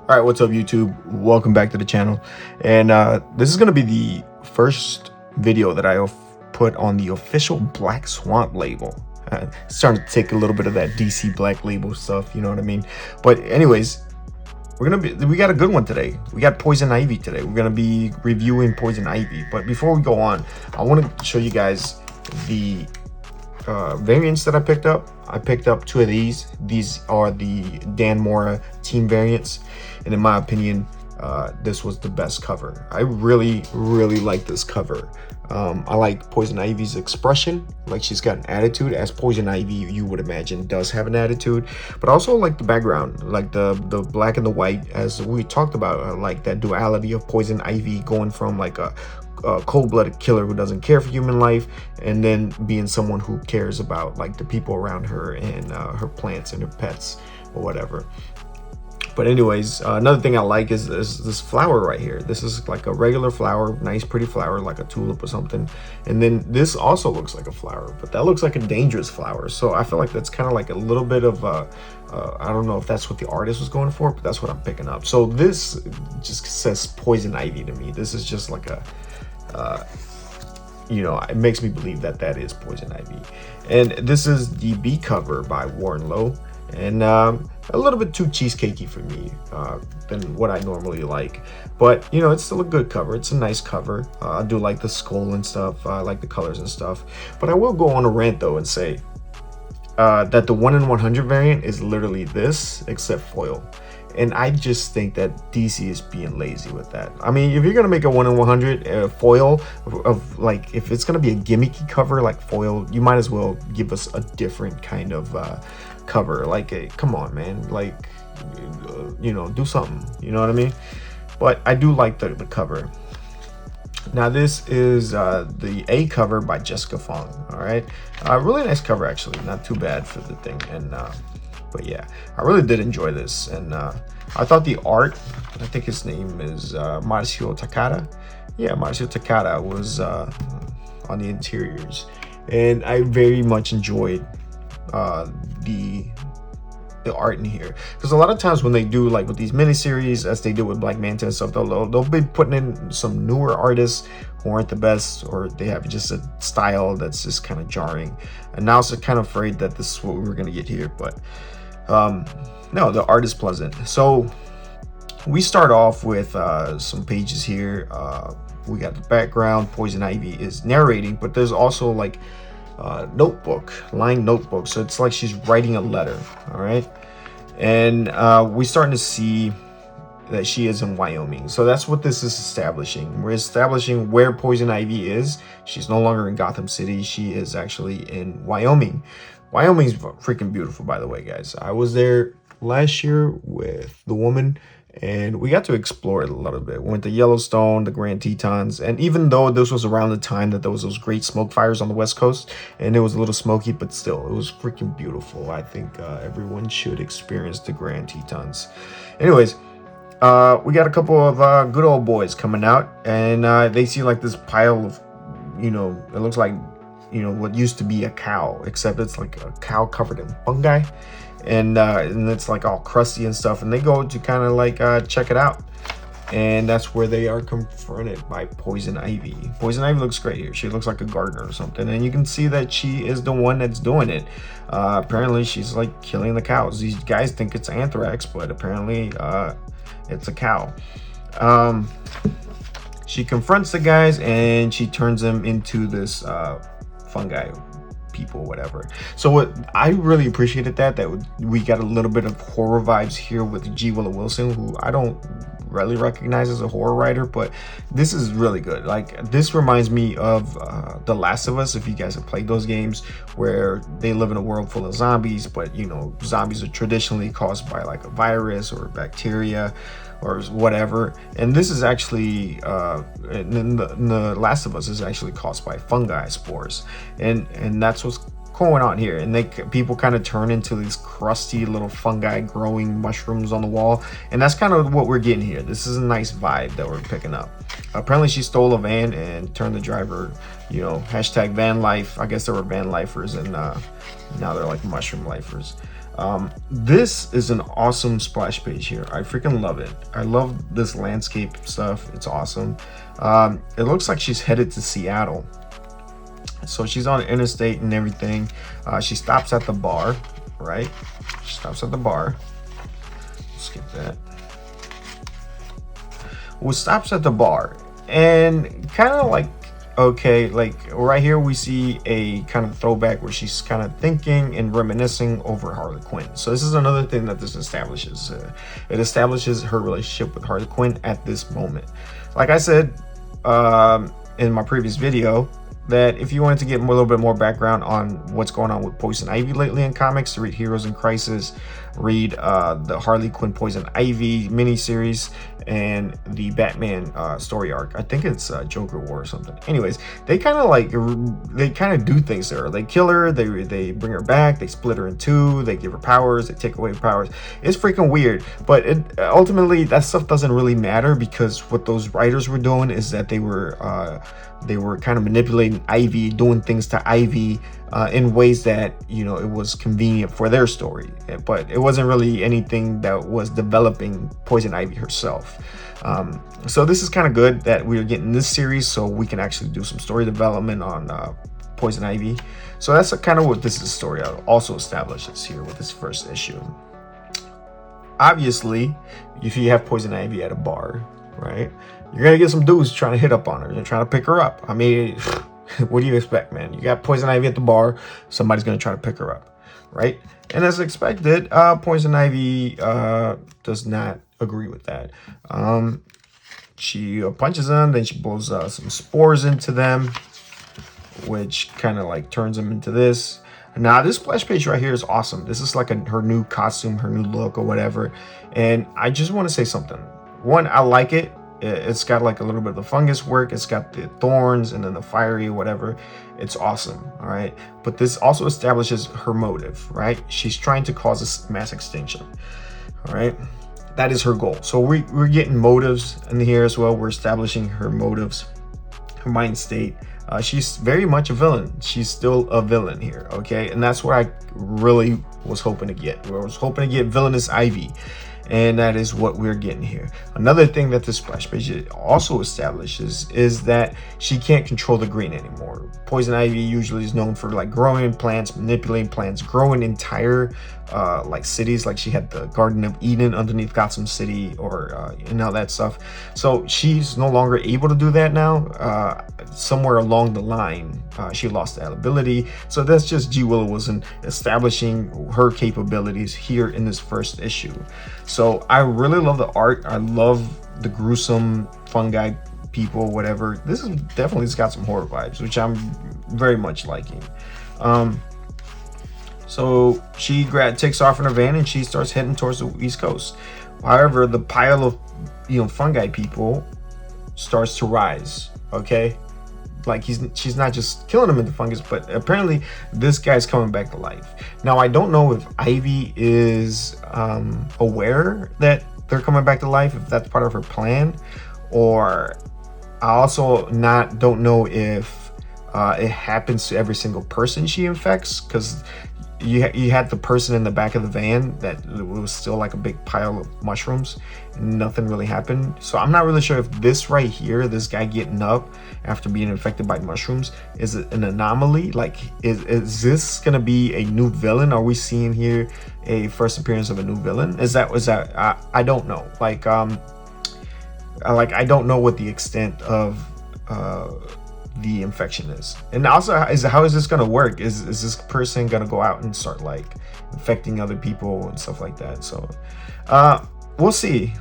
All right, what's up, YouTube? Welcome back to the channel. And this is going to be the first video that I put on the official Black Swamp label. Starting to take a little bit of that DC Black label stuff, you know what I mean? But anyways, we got a good one today. We got Poison Ivy today. We're going to be reviewing Poison Ivy. But before we go on, I want to show you guys the variants that I picked up. I picked up two of these. These are the Dan Mora team variants, and in my opinion, this was the best cover. I really like this cover. I like Poison Ivy's expression, like she's got an attitude, as Poison Ivy, you would imagine, does have an attitude. But also like the background, like the black and the white, as we talked about, like that duality of Poison Ivy going from like a cold-blooded killer who doesn't care for human life, and then being someone who cares about like the people around her and her plants and her pets or whatever. But anyways, another thing I like is this flower right here. This is like a regular flower, nice pretty flower, like a tulip or something. And then this also looks like a flower, but that looks like a dangerous flower. So I feel like that's kind of like a little bit of I don't know if that's what the artist was going for, but that's what I'm picking up. So this just says Poison Ivy to me. This is just like a you know, it makes me believe that that is Poison Ivy. And this is the B cover by Warren Lowe, and a little bit too cheesecakey for me than what I normally like, but you know, it's still a good cover. It's a nice cover. I do like the skull and stuff. I like the colors and stuff, but I will go on a rant though and say that the 1 in 100 variant is literally this except foil. And I just think that DC is being lazy with that. I mean, if you're gonna make a 1 in 100 foil of like, if it's gonna be a gimmicky cover like foil, you might as well give us a different kind of cover. Like, come on, man. Like, you know, do something. You know what I mean? But I do like the cover. Now this is the A cover by Jessica Fong. All right, really nice cover actually. Not too bad for the thing. And but yeah, I really did enjoy this, and I thought the art, I think his name is Marcio Takada. Yeah, Marcio Takada was on the interiors, and I very much enjoyed the art in here, because a lot of times when they do like with these miniseries, as they do with Black Manta and stuff, they'll be putting in some newer artists who aren't the best, or they have just a style that's just kind of jarring. And now I was kind of afraid that this is what we were going to get here, but no, the art is pleasant. So we start off with some pages here. We got the background. Poison Ivy is narrating, but there's also like lined notebook, so it's like she's writing a letter. All right, and we're starting to see that she is in Wyoming. So that's what this is establishing. We're establishing where Poison Ivy is. She's no longer in Gotham City. She is actually in Wyoming. Wyoming's freaking beautiful, by the way, guys. I was there last year with the woman, and we got to explore it a little bit. We went to Yellowstone, the Grand Tetons, and even though this was around the time that there was those great smoke fires on the West Coast, and it was a little smoky, but still, it was freaking beautiful. I think everyone should experience the Grand Tetons. Anyways, we got a couple of good old boys coming out, and they see like this pile of, you know, it looks like, you know, what used to be a cow, except it's like a cow covered in fungi, and it's like all crusty and stuff, and they go to kind of like check it out, and that's where they are confronted by Poison Ivy. Poison Ivy looks great here. She looks like a gardener or something, and you can see that she is the one that's doing it. Apparently she's like killing the cows. These guys think it's anthrax, but apparently it's a cow. She confronts the guys, and she turns them into this fungi people, whatever. So what I really appreciated that we got a little bit of horror vibes here with G Willow Wilson, who I don't really recognize as a horror writer, but this is really good. Like, this reminds me of The Last of Us, if you guys have played those games, where they live in a world full of zombies, but you know, zombies are traditionally caused by like a virus or bacteria or whatever, and this is actually the Last of Us is actually caused by fungi spores, and that's what's going on here. And people kind of turn into these crusty little fungi growing mushrooms on the wall, and that's kind of what we're getting here. This is a nice vibe that we're picking up. Apparently she stole a van and turned the driver, you know, hashtag van life. I guess there were van lifers, and now they're like mushroom lifers. This is an awesome splash page here. I freaking love it. I love this landscape stuff. It's awesome. It looks like she's headed to Seattle. So she's on the interstate and everything. She stops at the bar, right? She stops at the bar. Skip that. Well, stops at the bar and kind of like, okay, like right here we see a kind of throwback where she's kind of thinking and reminiscing over Harley Quinn. So this is another thing that this establishes. It establishes her relationship with Harley Quinn at this moment. Like I said in my previous video, that if you wanted to get a little bit more background on what's going on with Poison Ivy lately in comics, read Heroes in Crisis, read the Harley Quinn Poison Ivy miniseries, and the Batman story arc. I think it's Joker War or something. Anyways, they kind of do things there. They kill her, they bring her back, they split her in two, they give her powers, they take away her powers. It's freaking weird, but ultimately that stuff doesn't really matter, because what those writers were doing is that they were kind of manipulating Ivy, doing things to Ivy in ways that, you know, it was convenient for their story, but it wasn't really anything that was developing Poison Ivy herself. So this is kind of good that we're getting this series so we can actually do some story development on Poison Ivy. So that's kind of what this story also establishes here with this first issue. Obviously, if you have Poison Ivy at a bar, right, you're gonna get some dudes trying to hit up on her. They're trying to pick her up. I mean, what do you expect, man? You got Poison Ivy at the bar, somebody's gonna try to pick her up, right? And as expected, Poison Ivy does not agree with that. She punches them, then she blows some spores into them, which kind of like turns them into this. Now this splash page right here is awesome. This is like her new costume, her new look or whatever. And I just want to say something. One, I like it. It's got like a little bit of the fungus work. It's got the thorns and then the fiery whatever. It's awesome, all right? But this also establishes her motive, right? She's trying to cause a mass extinction, all right? That is her goal. So we're getting motives in here as well. We're establishing her motives, her mind state. She's very much a villain. She's still a villain here, okay? And that's what I really was hoping to get. I was hoping to get villainous Ivy. And that is what we're getting here. Another thing that this splash page also establishes is that she can't control the green anymore. Poison Ivy usually is known for like growing plants, manipulating plants, growing entire like cities. Like she had the Garden of Eden underneath Gotham City, or and all that stuff. So she's no longer able to do that now. Somewhere along the line, she lost that ability. So that's just G Willow Wilson establishing her capabilities here in this first issue. So I really love the art. I love the gruesome fungi people, whatever. This is definitely, it's got some horror vibes, which I'm very much liking. So she takes off in her van and she starts heading towards the East Coast. However, the pile of, you know, fungi people starts to rise. Okay, like she's not just killing them into fungus, but apparently this guy's coming back to life. Now I don't know if Ivy is aware that they're coming back to life, if that's part of her plan, or I also don't know if it happens to every single person she infects, because you had the person in the back of the van that was still like a big pile of mushrooms and nothing really happened. So I'm not really sure if this right here, this guy getting up after being infected by mushrooms, is an anomaly. Like is this gonna be a new villain? Are we seeing here a first appearance of a new villain? Is that I don't know. Like I don't know what the extent of the infection is, and also how is this gonna work? Is this person gonna go out and start like infecting other people and stuff like that? So we'll see.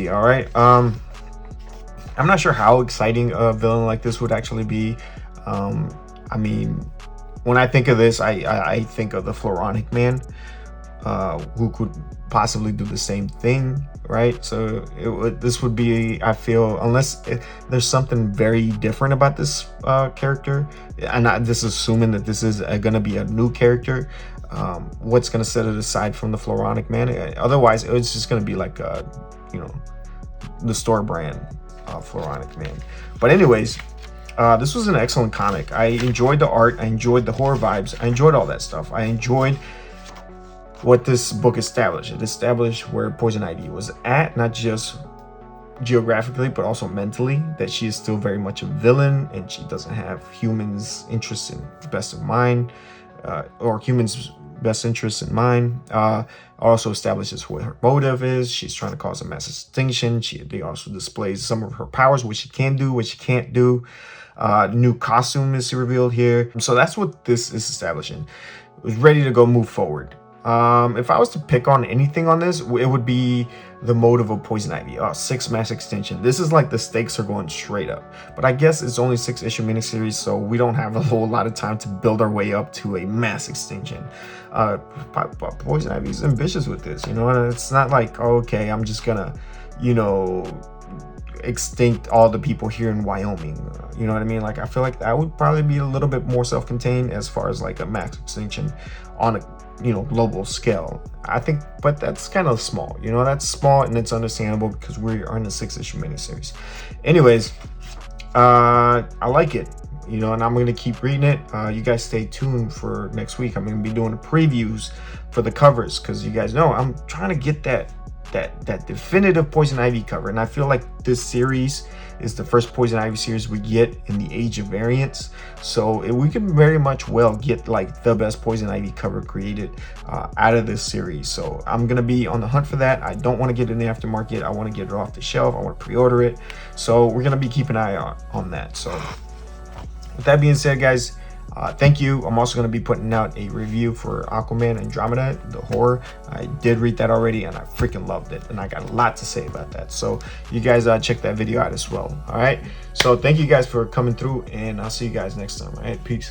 All right, I'm not sure how exciting a villain like this would actually be. I mean, when I think of this, I think of the Floronic Man, who could possibly do the same thing, right? So this would be, I feel, unless there's something very different about this character, and I'm just assuming that this is going to be a new character, what's going to set it aside from the Floronic Man. Otherwise, it's just going to be like, you know, the store brand Floronic Man. But anyways, this was an excellent comic. I enjoyed the art. I enjoyed the horror vibes. I enjoyed all that stuff. I enjoyed what this book established. It established where Poison Ivy was at, not just geographically but also mentally, that she is still very much a villain and she doesn't have humans' interests in best of mind, or humans' best interests in mind. Also establishes what her motive is. She's trying to cause a mass extinction. They also displays some of her powers, what she can do, what she can't do. New costume is revealed here. So that's what this is establishing. It was ready to go move forward. If I was to pick on anything on this, it would be the motive of Poison Ivy. 6 mass extinction. This is like the stakes are going straight up. But I guess it's only 6-issue miniseries, so we don't have a whole lot of time to build our way up to a mass extinction. Poison Ivy's ambitious with this, you know, and it's not like, oh, okay, I'm just gonna, you know, extinct all the people here in Wyoming. You know what I mean? Like, I feel like that would probably be a little bit more self-contained as far as like a mass extinction on a, you know, global scale. I think, but that's kind of small, you know, that's small and it's understandable because we are in a 6-issue miniseries. Anyways, I like it, you know, and I'm going to keep reading it. You guys stay tuned for next week. I'm going to be doing the previews for the covers because you guys know I'm trying to get that definitive Poison Ivy cover, and I feel like this series is the first Poison Ivy series we get in the Age of Variants, so we can very much well get like the best Poison Ivy cover created out of this series. So I'm gonna be on the hunt for that. I don't want to get it in the aftermarket. I want to get it off the shelf. I want to pre-order it, so we're gonna be keeping an eye on that. So with that being said, guys, thank you. I'm also going to be putting out a review for Aquaman Andromeda, the horror. I did read that already and I freaking loved it, and I got a lot to say about that, so you guys check that video out as well. All right, so thank you guys for coming through, and I'll see you guys next time. All right, peace.